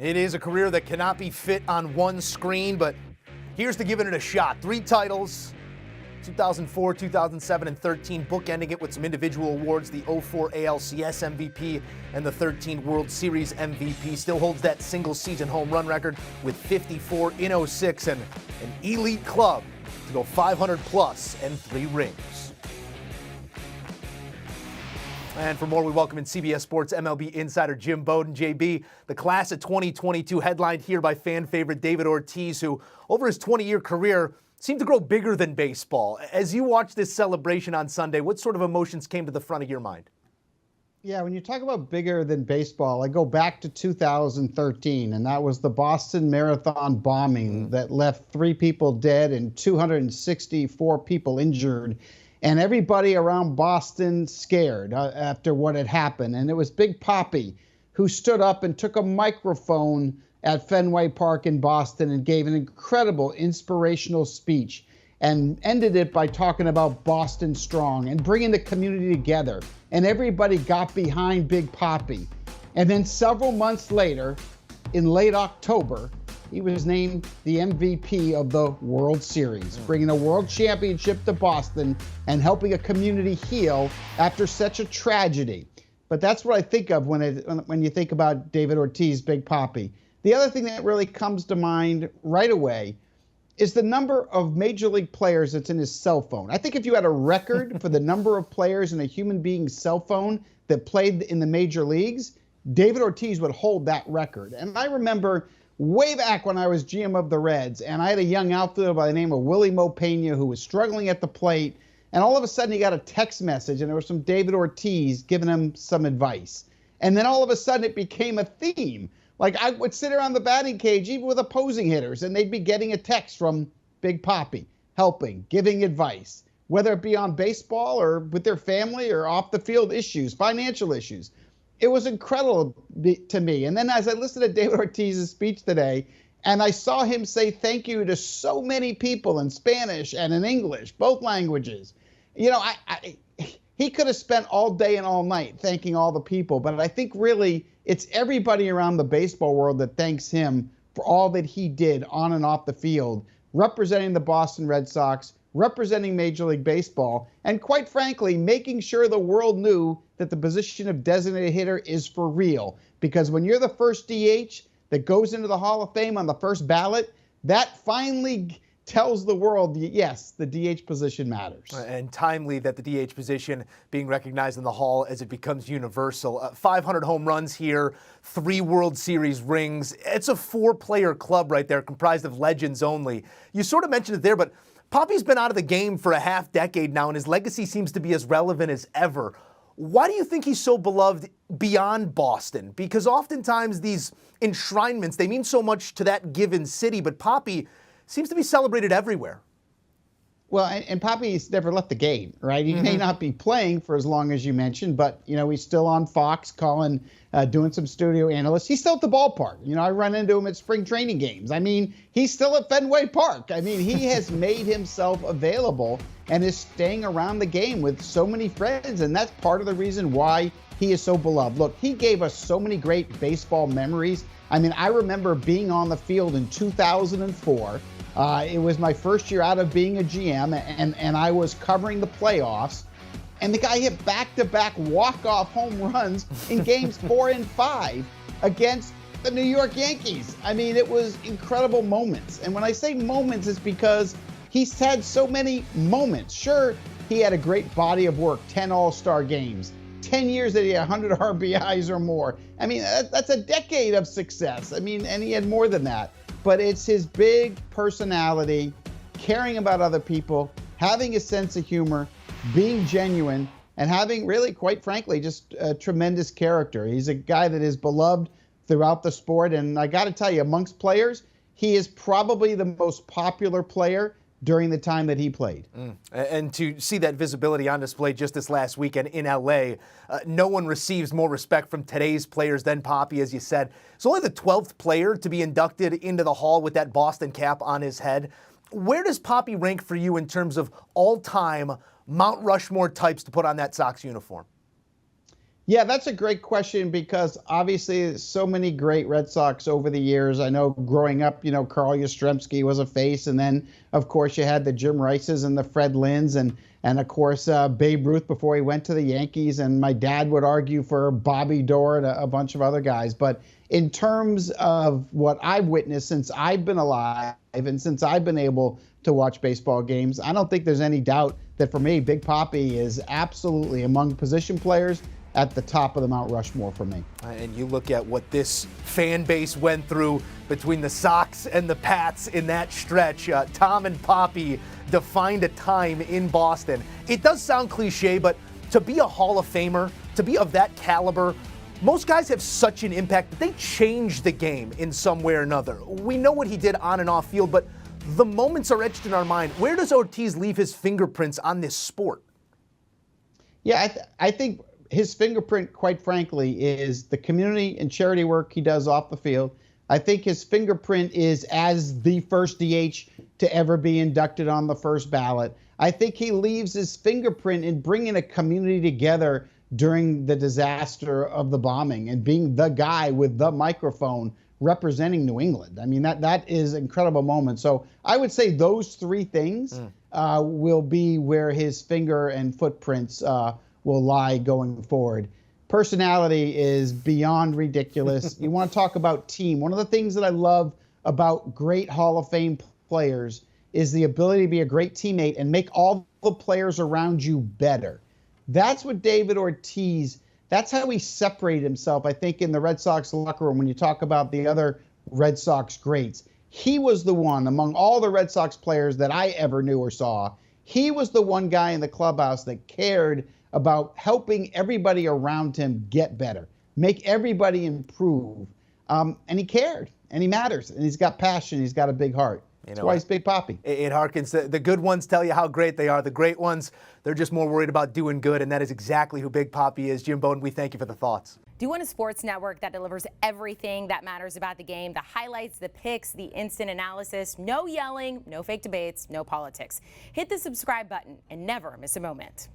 It is a career that cannot be fit on one screen, but here's to giving it a shot. 3 titles, 2004, 2007, and 13, bookending it with some individual awards, the 04 ALCS MVP and the 13 World Series MVP. Still holds that single-season home run record with 54 in 06 and an elite club to go 500-plus and 3 rings. And for more, we welcome in CBS Sports MLB insider Jim Bowden. JB, the class of 2022 headlined here by fan favorite David Ortiz, who over his 20-year career seemed to grow bigger than baseball. As you watch this celebration on Sunday, what sort of emotions came to the front of your mind? Yeah, when you talk about bigger than baseball, I go back to 2013, and that was the Boston Marathon bombing that left 3 people dead and 264 people injured. And everybody around Boston scared after what had happened. And it was Big Papi who stood up and took a microphone at Fenway Park in Boston and gave an incredible inspirational speech and ended it by talking about Boston Strong and bringing the community together. And everybody got behind Big Papi. And then several months later, in late October, he was named the MVP of the World Series, bringing a world championship to Boston and helping a community heal after such a tragedy. But that's what I think of when you think about David Ortiz, Big Papi. The other thing that really comes to mind right away is the number of major league players that's in his cell phone. I think if you had a record for the number of players in a human being's cell phone that played in the major leagues, David Ortiz would hold that record. And I remember way back when I was GM of the Reds, and I had a young outfielder by the name of Willie Mo Pena who was struggling at the plate, and all of a sudden he got a text message, and there was some David Ortiz giving him some advice. And then all of a sudden it became a theme. Like I would sit around the batting cage, even with opposing hitters, and they'd be getting a text from Big Papi, helping, giving advice, whether it be on baseball or with their family or off the field issues, financial issues. It was incredible to me. And then as I listened to David Ortiz's speech today, and I saw him say thank you to so many people in Spanish and in English, both languages. You know, he could have spent all day and all night thanking all the people, but I think really it's everybody around the baseball world that thanks him for all that he did on and off the field, representing the Boston Red Sox, representing Major League Baseball, and quite frankly, making sure the world knew that the position of designated hitter is for real. Because when you're the first DH that goes into the Hall of Fame on the first ballot, that finally tells the world, yes, the DH position matters. And timely that the DH position being recognized in the Hall as it becomes universal. 500 home runs here, 3 World Series rings. It's a 4-player club right there, comprised of legends only. You sort of mentioned it there, but Papi's been out of the game for a half-decade now, and his legacy seems to be as relevant as ever. Why do you think he's so beloved beyond Boston? Because oftentimes these enshrinements, they mean so much to that given city, but Papi seems to be celebrated everywhere. Well, and Papi's never left the game, right? He may not be playing for as long as you mentioned, but, you know, he's still on Fox calling, doing some studio analysts. He's still at the ballpark. You know, I run into him at spring training games. I mean, he's still at Fenway Park. I mean, he has made himself available and is staying around the game with so many friends, and that's part of the reason why he is so beloved. Look, he gave us so many great baseball memories. I mean, I remember being on the field in 2004. It was my first year out of being a GM, and I was covering the playoffs. And the guy hit back-to-back walk-off home runs in games 4 and 5 against the New York Yankees. I mean, it was incredible moments. And when I say moments, it's because he's had so many moments. Sure, he had a great body of work, 10 All-Star games, 10 years that he had 100 RBIs or more. I mean, that's a decade of success. I mean, and he had more than that. But it's his big personality, caring about other people, having a sense of humor, being genuine, and having really, quite frankly, just a tremendous character. He's a guy that is beloved throughout the sport. And I got to tell you, amongst players, he is probably the most popular player during the time that he played. And to see that visibility on display just this last weekend in L.A., no one receives more respect from today's players than Papi, as you said. He's only the 12th player to be inducted into the Hall with that Boston cap on his head. Where does Papi rank for you in terms of all-time Mount Rushmore types to put on that Sox uniform? Yeah, that's a great question because obviously so many great Red Sox over the years. I know growing up, Carl Yastrzemski was a face, and then of course you had the Jim Rices and the Fred Linds, and of course Babe Ruth before he went to the Yankees, and my dad would argue for Bobby Doerr and a bunch of other guys. But in terms of what I've witnessed since I've been alive and since I've been able to watch baseball games, I don't think there's any doubt that for me, Big Papi is absolutely among position players at the top of the Mount Rushmore for me. And you look at what this fan base went through between the Sox and the Pats in that stretch. Tom and Papi defined a time in Boston. It does sound cliche, but to be a Hall of Famer, to be of that caliber, most guys have such an impact that they change the game in some way or another. We know what he did on and off field, but the moments are etched in our mind. Where does Ortiz leave his fingerprints on this sport? Yeah, I think his fingerprint, quite frankly, is the community and charity work he does off the field. I think his fingerprint is as the first DH to ever be inducted on the first ballot. I think he leaves his fingerprint in bringing a community together during the disaster of the bombing and being the guy with the microphone representing New England. I mean, that is an incredible moment. So I would say those three things will be where his finger and footprints will lie going forward. Personality is beyond ridiculous. You want to talk about team. One of the things that I love about great Hall of Fame players is the ability to be a great teammate and make all the players around you better. That's what David Ortiz, that's how he separated himself, I think, in the Red Sox locker room when you talk about the other Red Sox greats. He was the one among all the Red Sox players that I ever knew or saw. He was the one guy in the clubhouse that cared about helping everybody around him get better, make everybody improve. And he cared, and he matters, and he's got passion, he's got a big heart. That's why he's Big Papi. It harkens. The good ones tell you how great they are. The great ones, they're just more worried about doing good, and that is exactly who Big Papi is. Jim Bowden, we thank you for the thoughts. Do you want a sports network that delivers everything that matters about the game? The highlights, the picks, the instant analysis, no yelling, no fake debates, no politics. Hit the subscribe button and never miss a moment.